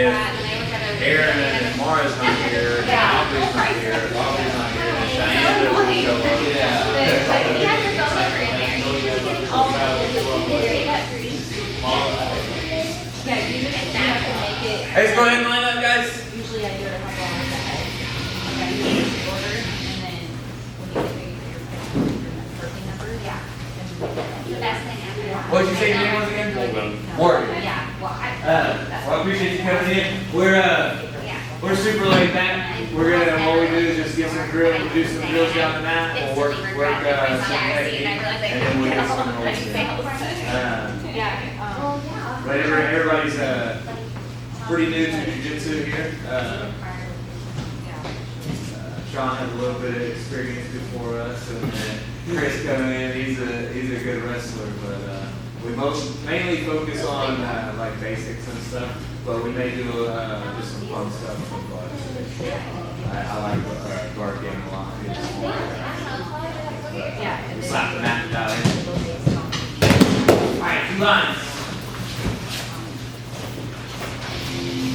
if Aaron and Mara's not here, and Aubrey's not here, Aubrey's not here, and Cheyenne doesn't show up. Hey, let's go ahead and line up, guys. Usually I do it a couple hours ahead. Okay, you order, and then when you get your birthday number, yeah. The best thing ever. What did you say your name was again? Morgan. Yeah, well, Well, I appreciate you coming in. We're super laid back. What we do is just get some drills, we'll do some drills down the mat, we'll work some technique, and then we'll get some rolls in. But everybody's pretty new to Jiu-Jitsu here. Sean has a little bit of experience before us, and then Chris coming in, he's a good wrestler, but we mainly focus on like basics and stuff, but we may do just some fun stuff with guard. I like guard game a lot. Slap the mat down. Alright, 2 lines.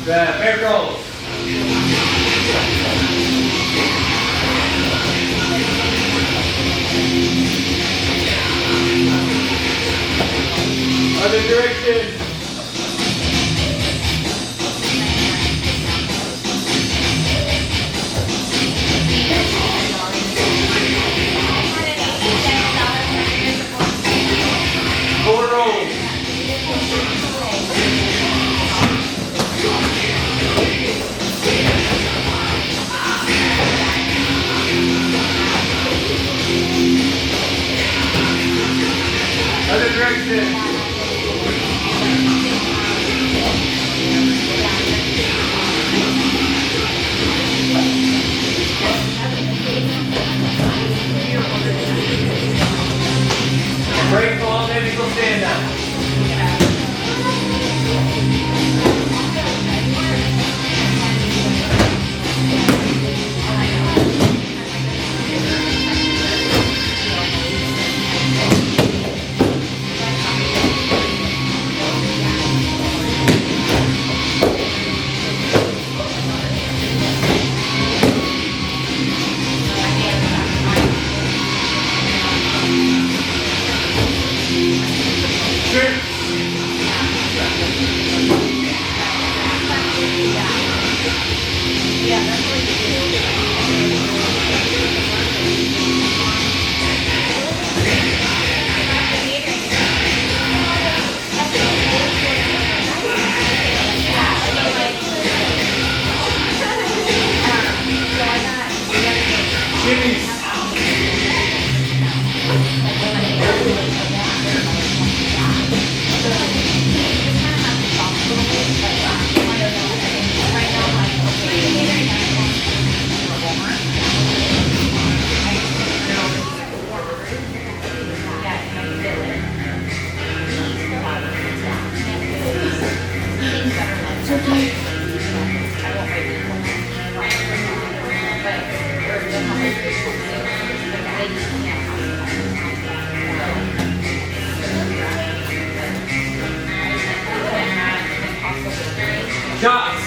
Bear rolls. Other direction. Forward roll. Other direction. Break long, maybe go stand up. Shots.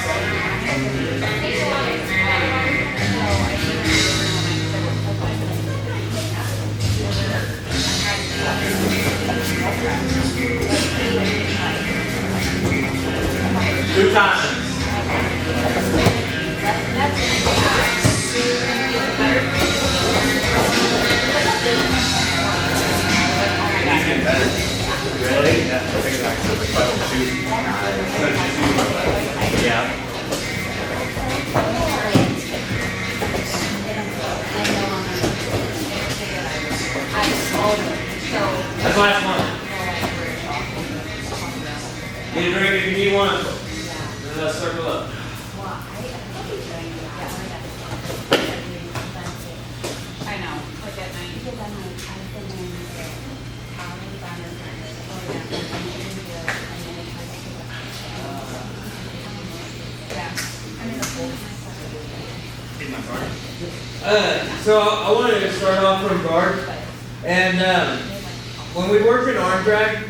2 times. He's getting better. Really? Yeah. I think it's actually like 5 Yeah. That's the last one. Get a drink if you need one. And let's circle up. I know, like at night. So I wanted to start off from guard, and when we work in arm drag,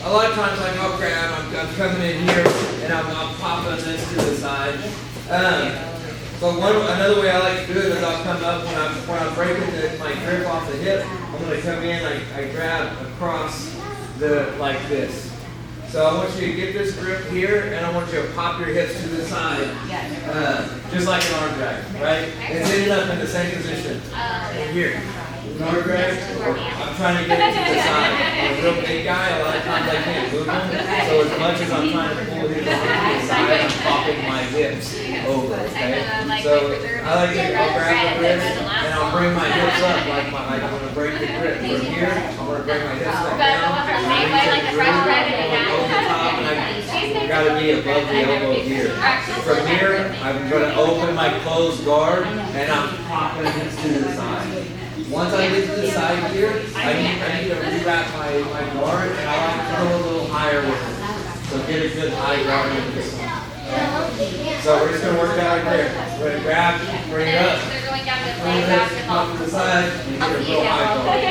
a lot of times like I'll grab, I'm coming in here and I'm popping this to the side. But another way I like to do it is I'll come up when I'm breaking my grip off the hip. I'm going to come in, I grab across like this. So I want you to get this grip here, and I want you to pop your hips to the side, just like an arm drag, right? And end up in the same position. Here. Arm drag, I'm trying to get it to the side. I'm a real big guy, a lot of times I can't move them. So as much as I'm trying to pull his arm to the side, I'm popping my hips over, okay? So I like to, I'll grab the wrist, and I'll bring my hips up, like I'm going to break the grip from here. I'm going to bring my hips back down. Over the top, and I got to be above the elbow here. From here, I'm going to open my closed guard, and I'm popping hips to the side. Once I get to the side here, I need to rewrap my guard, and I like to go a little higher with it. So get a good high guard with this one. So we're just going to work that right there. We're going to grab, bring it up, bring it up, pop to the side, and get a real high guard.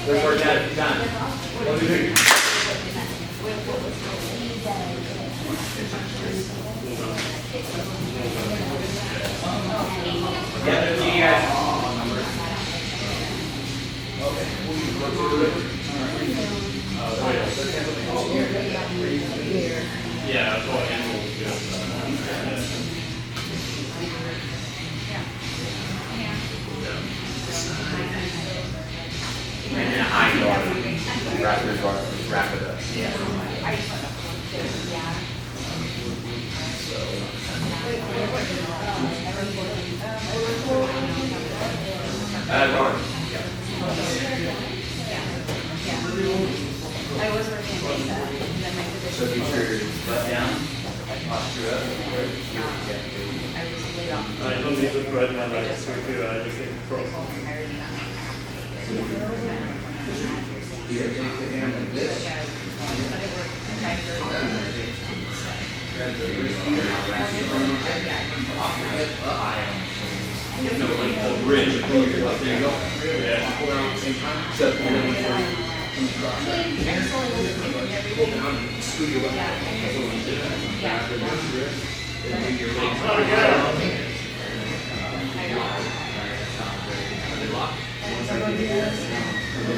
Let's work that a few times. 1, 2, 3. Yeah, you guys. Yeah, that's what animals do. And then a high guard. Wrap your guard, wrap it up. Guard. So get your butt down, posture up. I don't need to put right now, like, so too, I just think cross. You take the hand like this. Grab the wrist here, wrap your arm off your hip up. No, like a bridge, pull your up, there you go. Yeah. Pull out at the same time. So, and then pull down and scoot your butt. That's what we did. Grab the wrist, then do your legs. Lock. Once I do this, I'm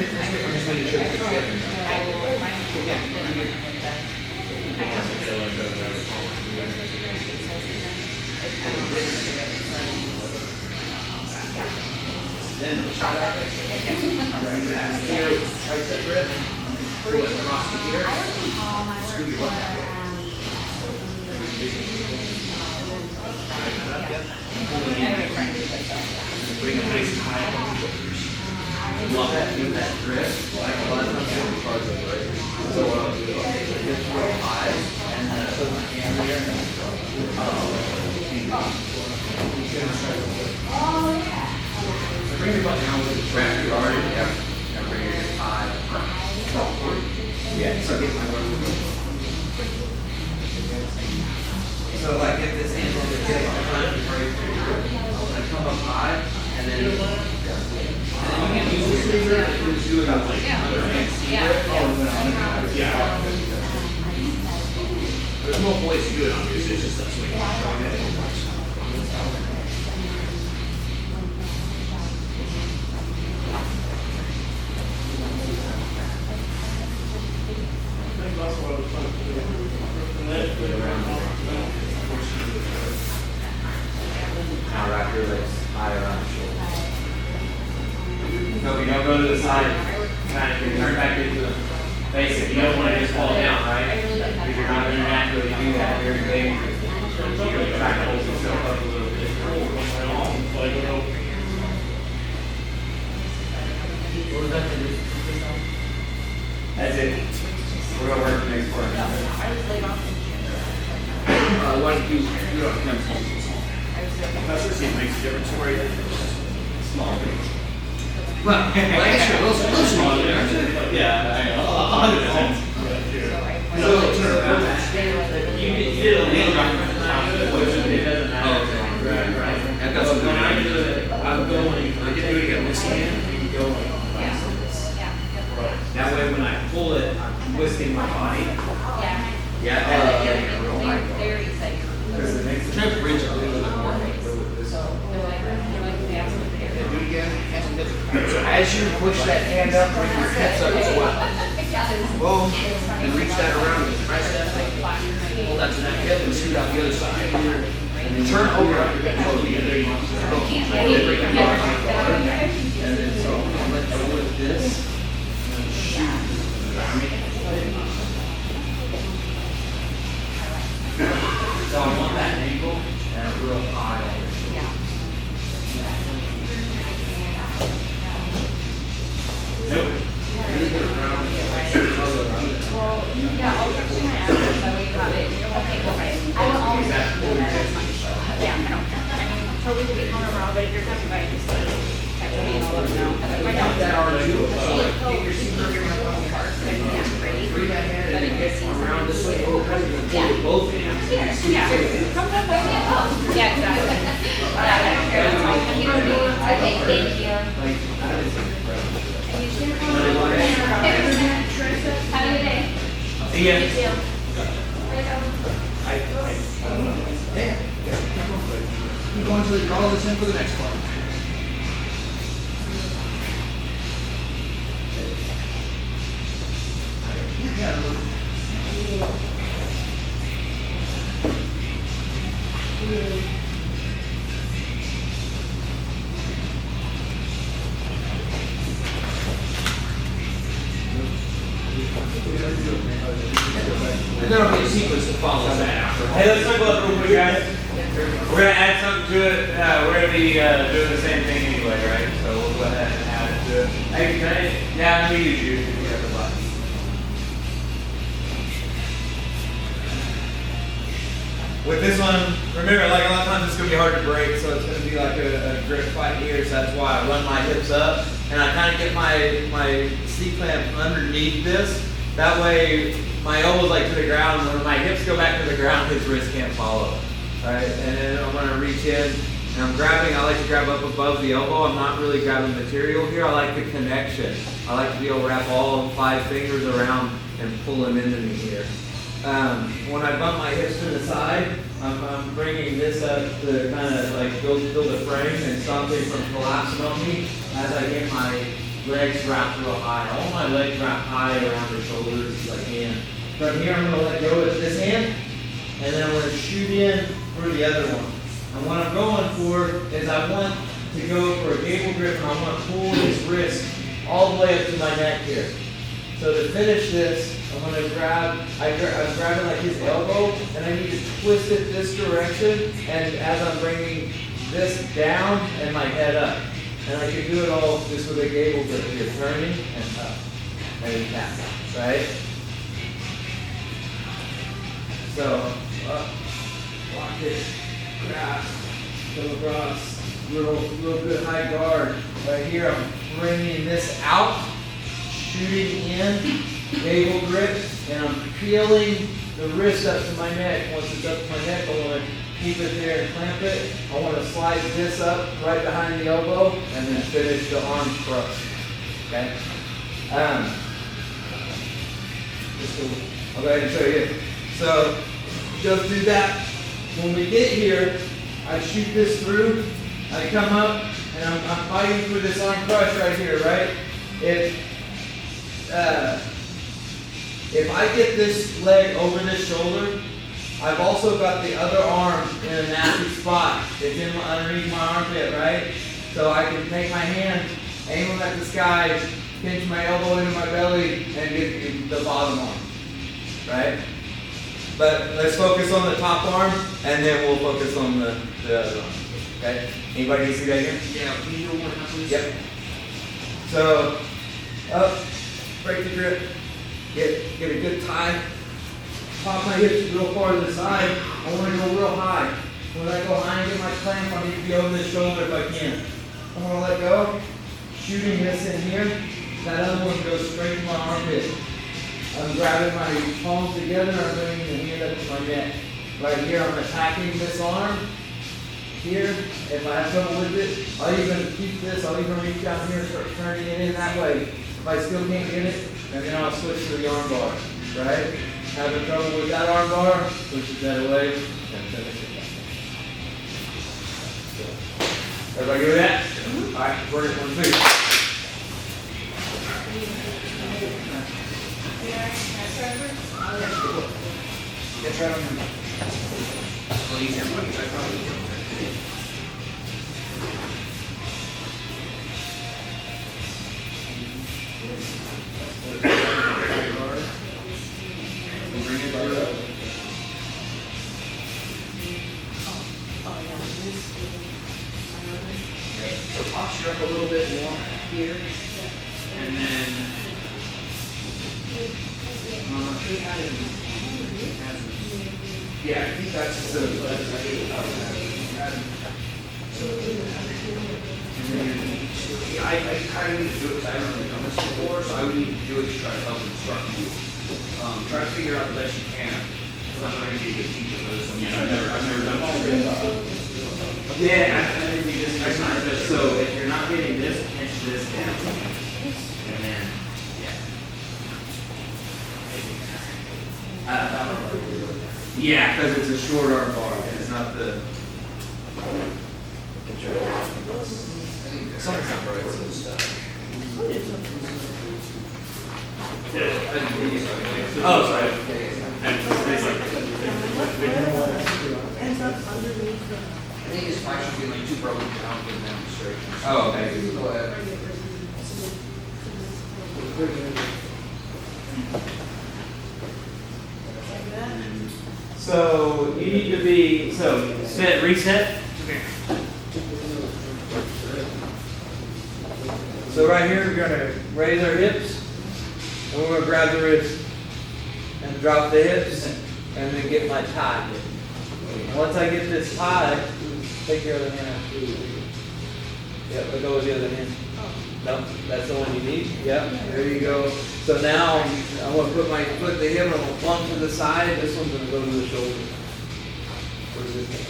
just making sure it's good. Then shot out here, tricep grip, pull it across the ear, scoot your butt that way. Bring it nice and high. Love that, do that grip. Like a lot of times it's hard to break. So what I'll do is I'll take this real high, and then I put my hand there, and so bring your butt down with it. Wrap your guard, yep. And bring your hips high. Yeah, so get my arm. So like if this hand on the hip, I'm trying to break through. I'm going to come up high, and then you can use the scissor to do it on like underhand seat. Yeah. There's multiple ways to do it, obviously. It's just that's what you want. Now wrap your legs high around the shoulders. No, you don't go to the side. Kind of turn back into the basic. You don't want to just fall down, right? Because you're not going to naturally do that. You're going to try to hold yourself up a little bit. What was that? That's it. We're going to work the next part. Why don't you do it on the That's what it makes a difference for you. small thing? Well, I guess you're a little smaller there, aren't you? Yeah, 100%. So, you did a lean right from the top, it doesn't matter. Right. And that's when I do it, I'm going, I get doing it with this hand, you can go like this. That way when I pull it, I'm twisting my body. Yeah. Yeah, I had to get a real high guard. Very safe. Because it makes Try to bridge it a little bit more. Do it again, hands on hips. So as you push that hand up, bring your hips up as well. Boom, and reach that around the tricep. Pull that to that hip and scoot out the other side. And then turn over on your hip totally. And there you go. And then so I'm gonna let go with this. And shoot. So I want that ankle and a real high on the shoulder. Nope. Really get around. That arm too. Get your seat working up on the heart. Bring that hand and get around this way. Oh, kind of pull with both hands. Yeah, exactly. Okay, thank you. Like, that is incredible. Have a good day. See ya. You too. Yeah. Keep going until you call this in for the next part. And there'll be a sequence that follows that after. Hey, let's talk about it real quick, guys. We're gonna add something to it. We're gonna be doing the same thing anyway, right? So we'll go ahead and add it to it. Hey, can I? Yeah, let me use you if you have the button. With this one, remember, like a lot of times it's gonna be hard to break, so it's gonna be like a grip fight here. So that's why I run my hips up and I kind of get my C-clamp underneath this. That way, my elbows like to the ground. When my hips go back to the ground, his wrist can't follow. Right, and then I'm gonna reach in and I'm grabbing. I like to grab up above the elbow. I'm not really grabbing material here. I like the connection. I like to be able to wrap all 5 fingers around and pull them into me here. When I bump my hips to the side, I'm bringing this up to kind of like build a frame and stop it from collapsing on me as I get my legs wrapped real high. I want my legs wrapped high around the shoulders as I can. From here, I'm going to let go with this hand, and then I'm going to shoot in for the other one. And what I'm going for is I want to go for a gable grip, and I want to pull his wrist all the way up to my neck here. So to finish this, I'm going to I'm grabbing like his elbow, and I need to twist it this direction, and as I'm bringing this down and my head up. And I can do it all just with a gable grip here, turning and up, and tap, right? So, up, lock it, grab, come across, real good high guard. Right here, I'm bringing this out, shooting in, gable grip, and I'm peeling the wrist up to my neck. Once it's up to my neck, I want to keep it there and clamp it. I want to slide this up right behind the elbow, and then finish the arm thrust. Okay? I'll go ahead and show you. So, just do that. When we get here, I shoot this through. I come up, and I'm fighting for this arm crush right here, right? If I get this leg over this shoulder, I've also got the other arm in a nasty spot. It's underneath my armpit, right? So I can take my hand, aim them at the sky, pinch my elbow into my belly, and get the bottom arm, right? But let's focus on the top arm, and then we'll focus on the other arm, okay? Anybody see that here? Yeah, can you do one now, please? Yep. So, up, break the grip, get a good tie, pop my hips real far to the side. I want to go real high. When I go high and get my clamp, I need to be over the shoulder if I can. I'm going to let go, shooting this in here. That other one goes straight to my armpit. I'm grabbing my palms together, I'm bringing the hand up to my neck. Right here, I'm attacking this arm. Here, if I have trouble with it, I'll even keep this, I'll even reach out here and start turning it in that way. If I still can't get it, and then I'll switch to the arm bar, right? Having trouble with that arm bar, switch that away, and finish it. Everybody good with that? Alright, we're going to do. Get right on your. Please, everybody, try to. Bring it right up. So posture up a little bit more here, and then. Yeah, I think that's just I kind of need to do it because I haven't really done this before, so I would need to do it to try to help instruct you. Try to figure out the best you can. Because I'm not going to be a good teacher for this. I mean, I've never done this. Yeah, I think you just, so if you're not getting this, pinch this down. And then, yeah, because it's a short arm bar, and it's not the. Something's not right with this stuff. Oh, sorry. I think his mic should be like too broken down, get them straight. Oh, okay. Go ahead. So you need to be, so set, reset. So right here, we're gonna raise our hips, and we're gonna grab the wrist, and drop the hips, and then get my tie. And once I get this tie, take your other hand out. Yep, let go with the other hand. Nope, that's the one you need. Yep, there you go. So now, I'm gonna put my foot to the hip, and I'm gonna plunge to the side, this one's gonna go to the shoulder. Where's this thing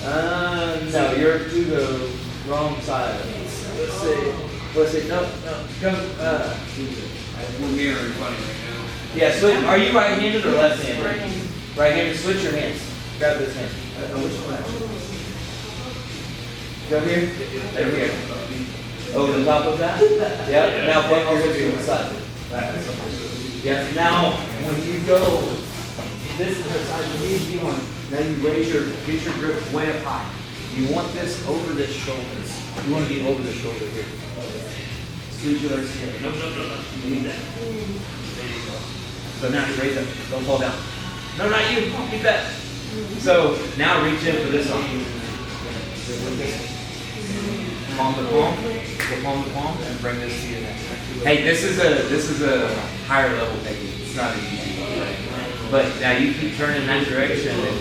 at? No, you're to the wrong side. Let's see, no, come, We're mirroring funny right now. yeah, switch, are you right-handed or left-handed? Right-handed, switch your hands. Grab this hand. Which one? Go here, and here. Over the top of that? Yeah, now plunge over to the side. Yeah, now, when you go, this is the side you need to be on. Now you raise get your grip way up high. You want this over the shoulders. You want to be over the shoulder here. Squeeze your legs together. No. You need that. There you go. So now you raise them. Don't fall down. No, not you. Keep that. So now reach in for this arm. Palm to palm. Go palm to palm, and bring this to your neck. Hey, this is a higher level technique. It's not an easy one, right? But now you keep turning that direction, and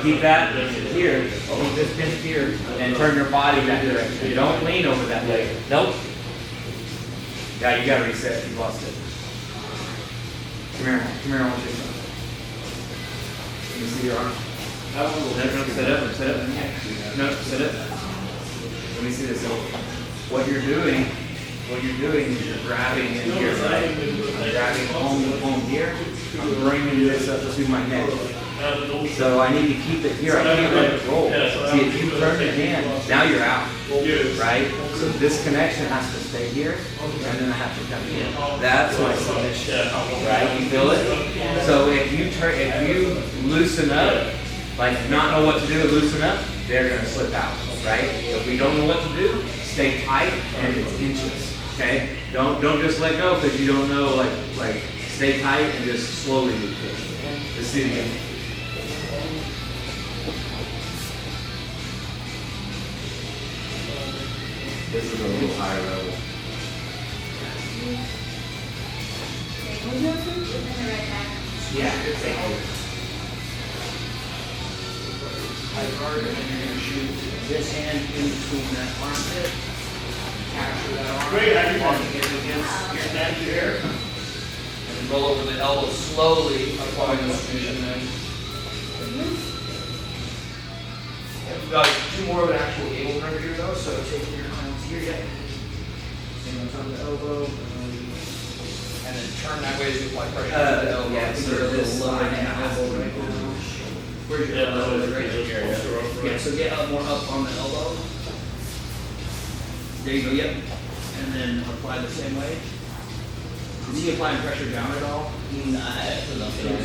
keep that here, keep this pinch here, and turn your body that direction. Don't lean over that leg. Nope. Yeah, you gotta reset. You lost it. Come here, I want you. Can you see your arm? No, set up. No, set up. Let me see this. So what you're doing is you're grabbing in here, right? I'm grabbing palm to palm here. I'm bringing this up to my neck. So I need to keep it here. I can't let it roll. See, if you turn your hand, now you're out, right? So this connection has to stay here, and then I have to come in. That's my submission, right? You feel it? So if you loosen up, like not know what to do, loosen up, they're gonna slip out, right? So if we don't know what to do, stay tight, and it's inches, okay? Don't just let go because you don't know, like stay tight and just slowly move it. Let's see it again. This is a little higher level. Yeah, thank you. Tight guard, and then you're going to shoot this hand in between that armpit. Capture that arm. Great, how you Walking it against your neck here. And then roll over the elbow slowly, applying the submission then. We've got two more of an actual able grip here though, so taking your arms here, yeah. Same on top of the elbow. and then turn that way as you apply pressure to the elbow. yeah, So so a this little lower side in the has elbow to right go. now. Where's your Yeah, elbow? that Right was here. right. Yeah, so get up more up on the elbow. There you go, yep. And then apply the same way. Is he applying pressure down at all?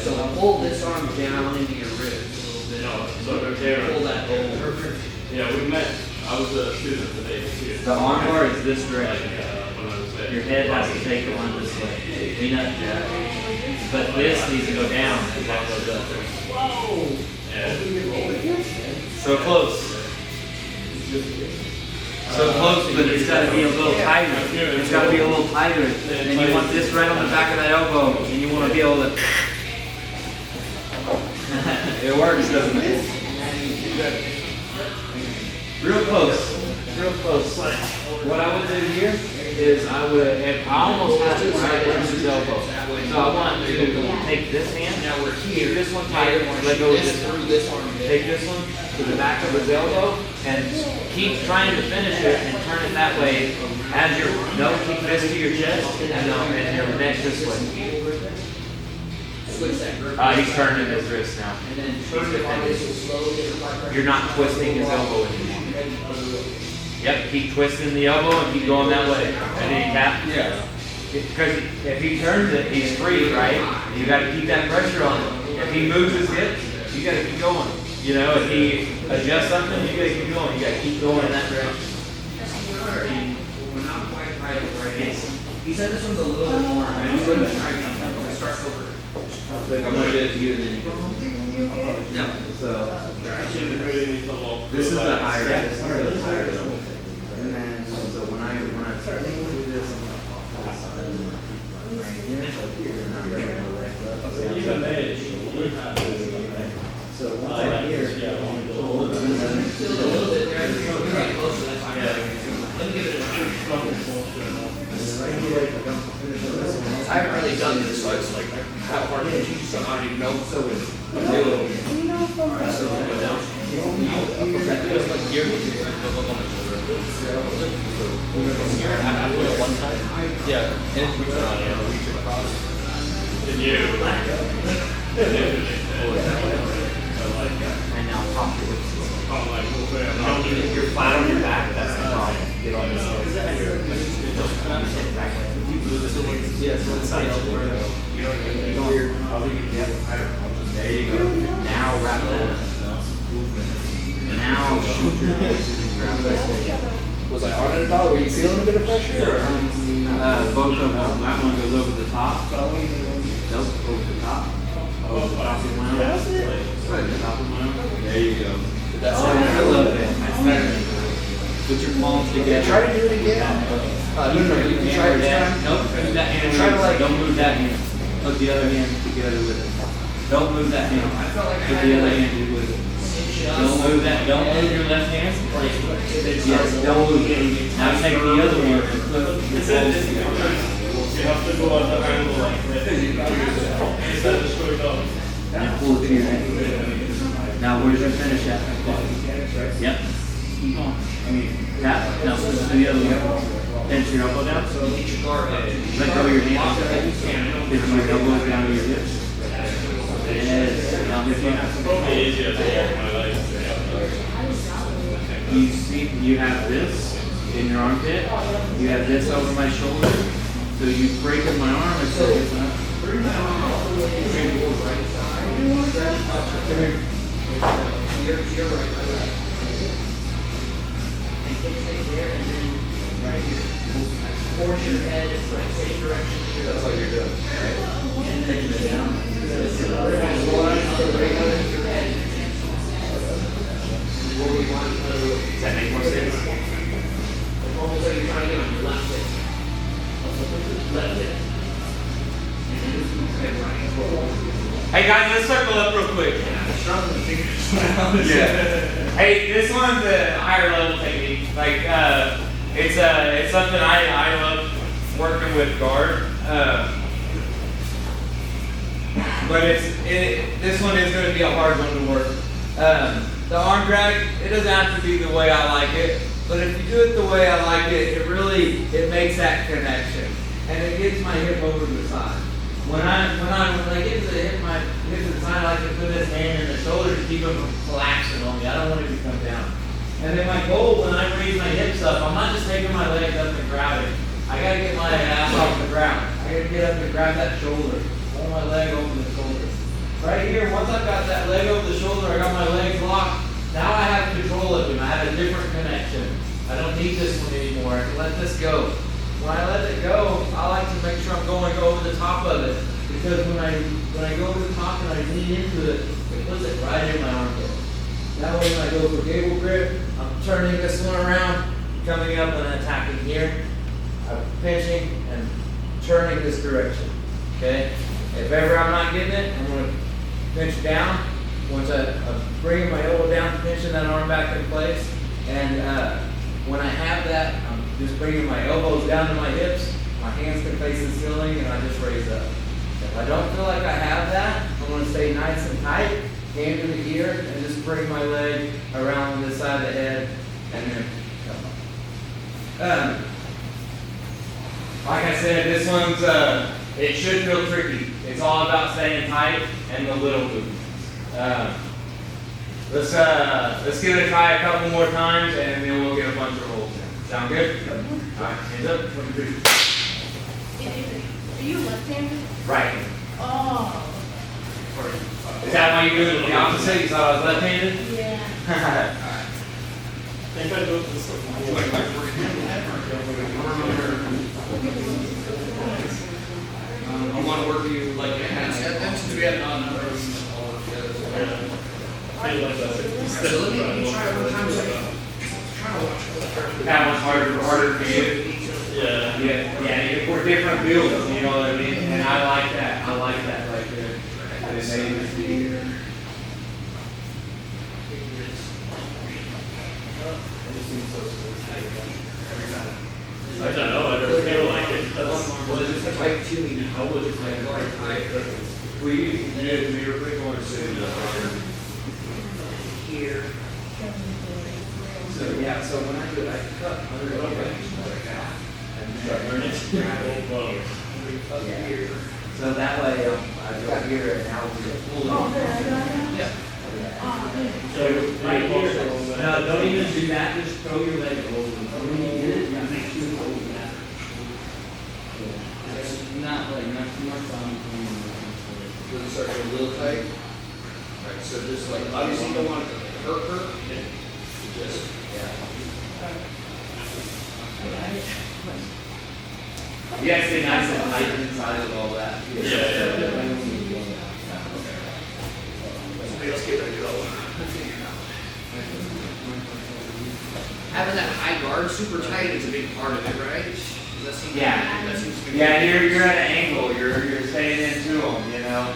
So pull this arm down into your ribs a little bit. No, so there. Pull that over. Yeah, we met, I was a student today too. The arm bar is this direction. When I was there. Your head has to take the one this way. Peanut jack. But this needs to go down as that goes up. So close. So close, but it's gotta be a little tighter. It's gotta be a little tighter. And you want this right on the back of that elbow. And you wanna be able to. It works, doesn't it? Real close. Real close. What I would do here is I almost have to right into his elbow. So I want to take this hand, Now we're keep here. this one tight, let go of this one. through this arm. Take this one to the back of his elbow and keep trying to finish it and turn it that way. As your keep this to your chest and your neck this way. Switch that grip. He's turning his wrist now. And then turn it like this and slowly apply pressure. You're not twisting his elbow anymore. Yep, keep twisting the elbow and keep going that way. And then you tap. Yeah. Because if he turns it, he's free, right? You got to keep that pressure on him. If he moves his hips, you got to keep going. You know, if he adjusts something, you got to keep going. You got to keep going in that direction. We're not quite right over it. He said this one's a little bit more. I'm going to try to start over. I'm going to do it to you and then you go. No. So, This this is the higher, this is the higher level. And then, so when I start to do this, I'm going to pop this on right here, and I'm going to go right up. Even age, we have this. So once I'm here, Still a little bit there. You're right close to that. Let me give it a try. I haven't really done this, so it's like how hard to teach, so I don't even know. So it's alright, so we'll go down. Just like here, look on my shoulder. I put it one time. Yeah, and reach across. And you. and now pop your hips. I'm like, okay, If you're flat on your back, that's the problem. Get on this side. Yeah, so it's like There you go. Now wrap that up. Now shoot your hips and grab that. was I on it at all? Were you feeling a bit of pressure? Both of them. That one goes over the top. Nope, over the top. Over the top of my arm. Over the top of my arm. There you go. That's I love it. That's better. Put your palms together. Try to do it again. No, you can try it this time. Nope, move that hand. Try to like- Don't move that hand. Put the other hand together with it. Don't move that hand. Put the other hand with it. Don't move that. Don't move your left hand. Yes, don't move it. Now take the other one and put the palms together. you have to go on the angle like this. Instead of straight up. And pull it to your neck. Now where's your finish at? Yep. Keep on. Tap. Now switch to the other one. Pinch your elbow down. Get your guard up. Let go of your hand. Get your elbows down to your hips. Yes. Now hip up. Probably easier to walk my legs. You see, you have this in your armpit. You have this over my shoulder. So you break in my arm and so it's up. You're right. And stay there and then right here. Force your head in the same direction. That's all you're doing. Right? And then you down. Does that make more sense? Almost like you're trying to get on your left hip. Left hip. Hey guys, let's circle up real quick. Yeah. Hey, this one's a higher level technique. Like, it's something I love working with guard. But this one is going to be a hard one to work. The arm drag, it doesn't have to be the way I like it, but if you do it the way I like it, it makes that connection. and it gets my hip over the side. When I get to the hip, my hip to the side, I like to put this hand in the shoulder to keep them from collapsing on me. I don't want it to come down. And then my goal when I raise my hips up, I'm not just taking my legs up and grabbing. I gotta get my ass off the ground. I gotta get up and grab that shoulder. Pull my leg over the shoulder. Right here, once I've got that leg over the shoulder, I got my legs locked. Now I have control of him. I have a different connection. I don't need this one anymore. I can let this go. When I let it go, I like to make sure I'm going over the top of it. Because when I go over the top and I lean into it, it puts it right in my armpit. That way when I go for gable grip, I'm turning this one around, coming up and attacking here. I'm pinching and turning this direction. Okay? If ever I'm not getting it, I'm going to pinch down. Once I'm bringing my elbow down, pinching that arm back in place. And when I have that, I'm just bringing my elbows down to my hips. My hands can face the ceiling, and I just raise up. If I don't feel like I have that, I'm going to stay nice and tight, hand to the ear, and just bring my leg around this side of the head, and then come up. Like I said, this one's, it should feel tricky. It's all about staying tight and the little movements. Let's give it a try a couple more times, and then we'll get a bunch of rolls in. Sound good? All right, hands up. 1, 2, 3. Are you left-handed? Right. Oh. Is that why you're doing the opposite? You thought I was left-handed? Yeah. I think I do this I want to work you like that since we have an odd number. So let me try one time. Try to watch. That one's harder for you. Yeah. Yeah, we're different builds, you know what I mean? And I like that right there. This is the- I don't know, I don't feel like it. Well, it's just like 2 meters. I would just like, we were pretty going to say Here. So yeah, so when I do it, I cut under the leg. Yeah. So that way, I go here and now we pull it. Yeah. So, Right here. No, don't even do that. Just throw your leg over. When you get it, you make sure you hold that. It's not like not too much on. Does it start getting a little tight? Right, so just like, obviously you don't want it to hurt her. Just, You guys stay nice and tight inside of all that. let's give it a go. Having that high guard super tight is a big part of it, right? Does that seem Yeah. that seems to be Yeah, you're at an angle. You're staying into them, you know.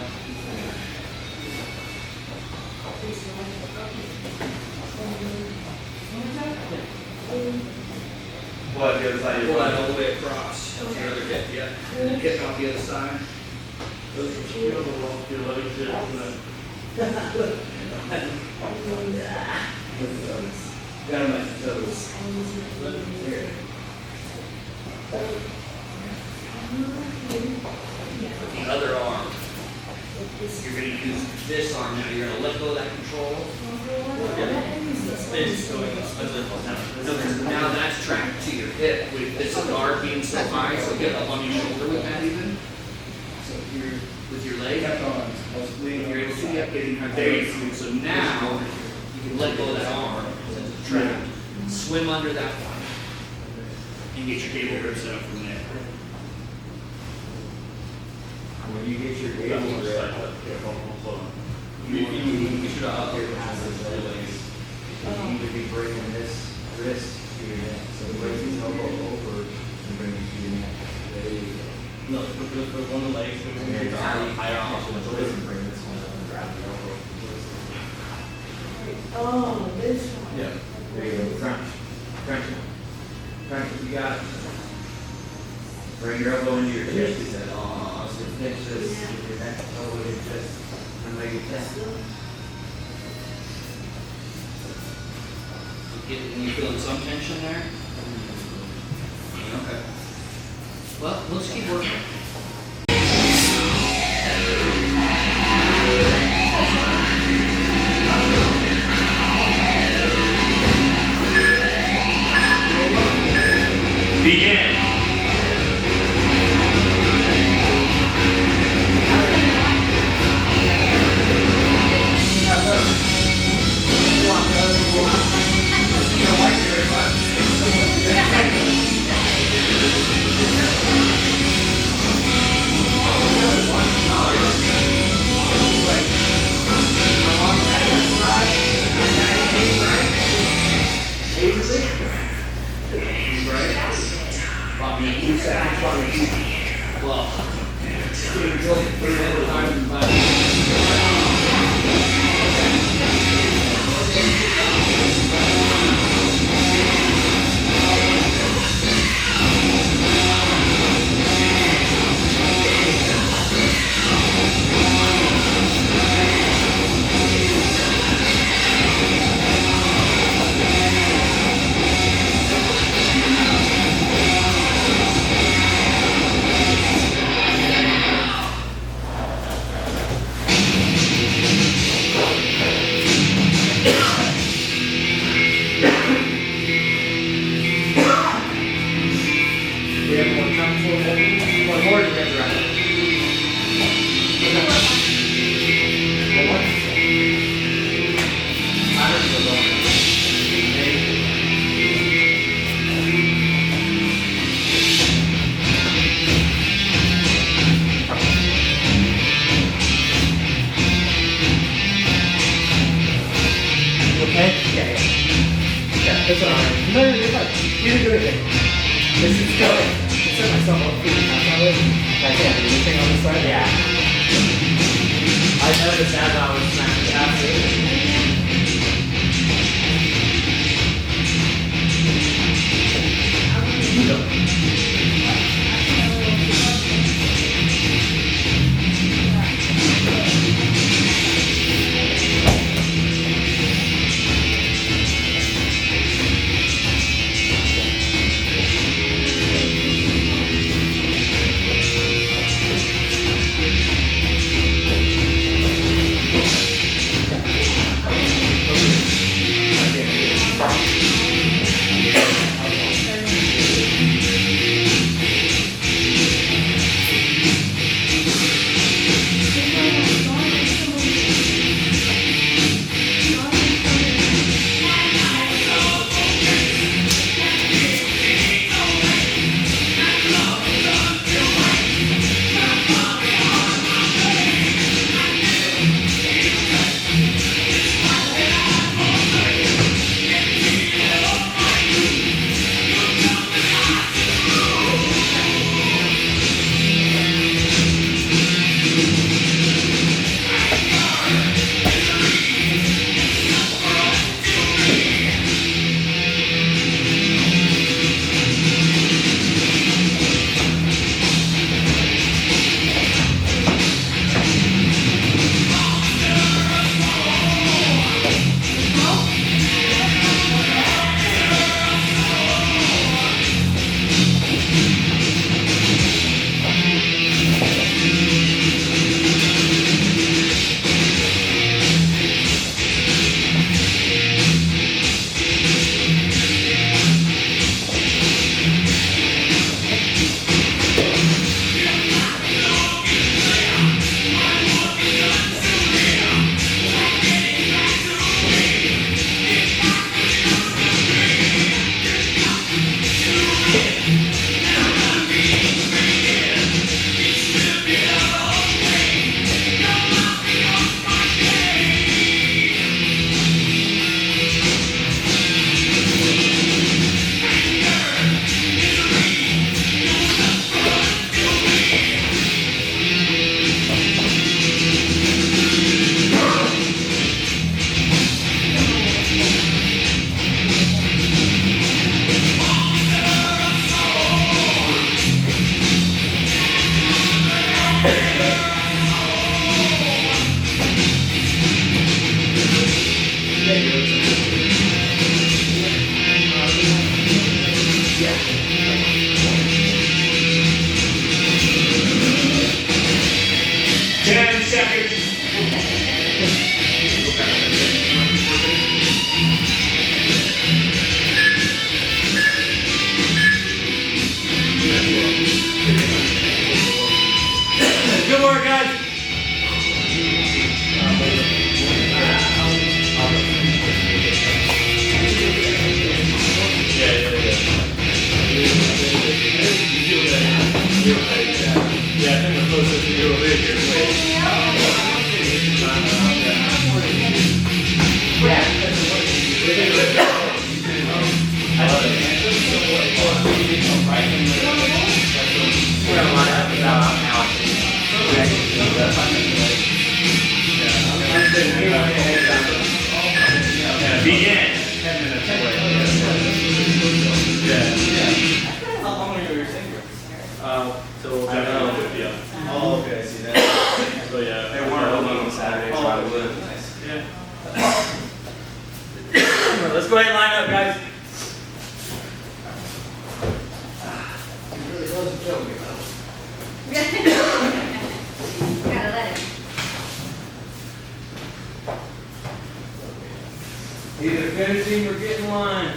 What the other side? pull that all the way across. The other hip, yeah. And then hip out the other side. Got them at the toes. Here. The other arm. You're going to use this arm now. You're going to let go of that control. Now that's tracked to your hip with this guard being so high, so get up on your shoulder with that even. So you're with your leg. You're able to get getting high. There you go. So now you can let go of that arm since it's trapped. Swim under that one and get your cable grip set up from there. When you get your gable grip, you should up your passes always. You need to be bringing this wrist to your neck. So bring his elbow over and bring it to your neck. There you go. No, put one of the legs, And then higher off the twist and bring this one up and grab the elbow. Oh, this one. Yeah. There you go. Crunch. Crunch. Crunch. You got it. Bring your elbow into your chest. He said, oh, so pinch this. Get your neck elbow in your chest. And make it test. You feeling some tension there? Okay. Well, let's keep working. Begin. Bobby, you said I'm trying to keep. Well, it's getting really pretty every time you find. We have one time for one more to get around. One more. I don't know. Okay? Yeah. Yeah, that's all right. No, you're fine. You didn't do anything. This is going. I set myself up 50 pounds on it. I can't do anything on this side. Yeah. I noticed as I was smacking past it. 10 seconds. Good work, guys. Yeah, I think the closest to do a video. We're gonna line up about now. Begin. 10 minutes away. Yeah. How long are you singing? Till I know. Yeah. Oh, okay, I see that. So yeah. They weren't open on Saturday, so I would. Yeah. Let's go ahead and line up, guys. Gotta let him. Either finishing or getting in line.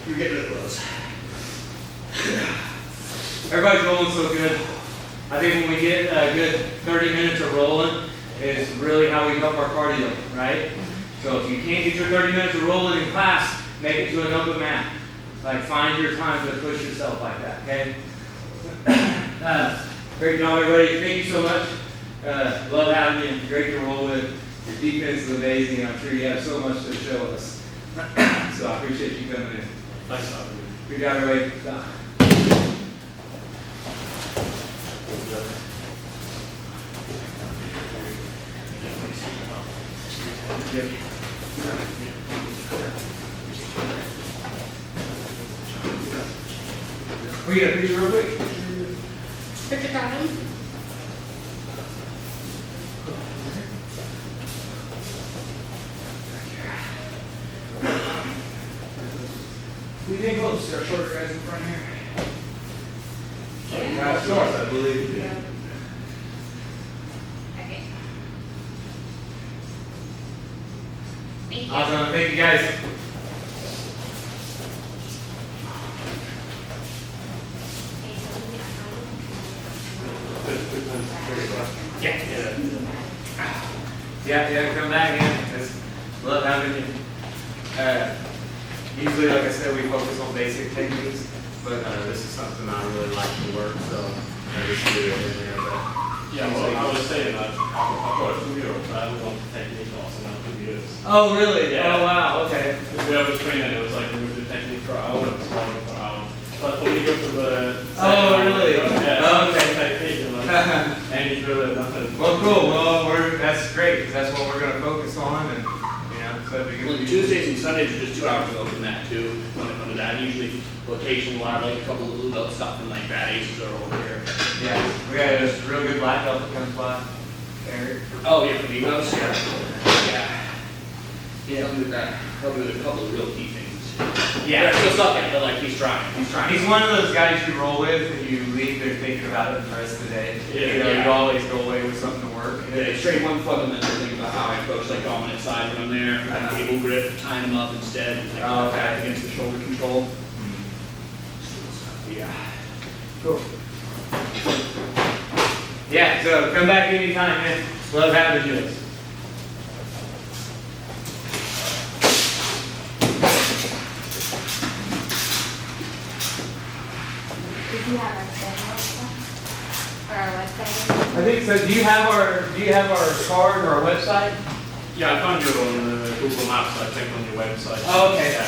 You're getting it close. Everybody's rolling so good. I think when we get a good 30 minutes of rolling, is really how we help our cardio, right? So if you can't get your 30 minutes of rolling in class, make it to an open mat. Like find your time to push yourself like that, okay? Great job, everybody. Thank you so much. Love having you. Great to roll with. Your defense is amazing. I'm sure you have so much to show us. So I appreciate you coming in. Nice job. Good job, everybody. We get a picture real quick. Picture coming. We didn't close. There are shorter guys in front here. That's north, I believe. Okay. Thank you. Awesome. Thank you, guys. Yeah, come back in. Just love having you. Usually, like I said, we focus on basic techniques, but this is something I really like to work, so I just do it in there. But Yeah, well, I was saying that I've got a 2-year-old, but I was on technique also now 2 years. oh, really? Yeah. Oh, wow. Okay. We have a training, it was like we would do technique for hours, for hours. But when you go to the Oh, really? Yeah, Oh, okay. technique and like, and you feel it nothing. Well, cool. Well, that's great because that's what we're going to focus on, and so it'd be Well, good. Tuesdays and Sundays are just 2 hours of open mat too. When it comes to that, usually location, I like a couple of blue belt stuff and like bad aces are over here. Yeah, we got a real good black belt that comes by. Eric. Oh yeah, for Migos, yeah. Yeah, help me with that. Help me with a couple of real key things. Yeah. He'll suck at it, but like he's trying. He's one of those guys you roll with and you leave there thinking about it the rest of the day. Yeah. You always go away with something to work. Yeah, straight one fundamental thing about how I approach like dominant side when I'm there. Table grip, tying them up instead, like Oh, okay. back against the shoulder control. Yeah. Cool. Yeah, so come back anytime, man. Love having you. Did you have our schedule or our website? I think so. Do you have our card or our website? Yeah, I found you on Google Maps, I checked on your website. Oh, okay. I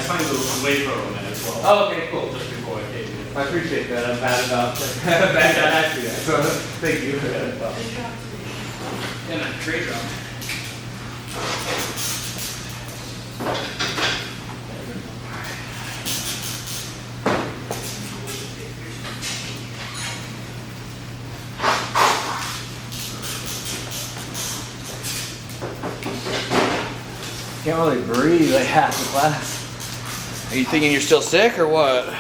found you a waiver on it as well. Oh, okay, cool. Just before I came in. I appreciate that. I'm bad about bad about asking that. So thank you. Yeah, man, great job. Can't really breathe like half the class. Are you thinking you're still sick or what?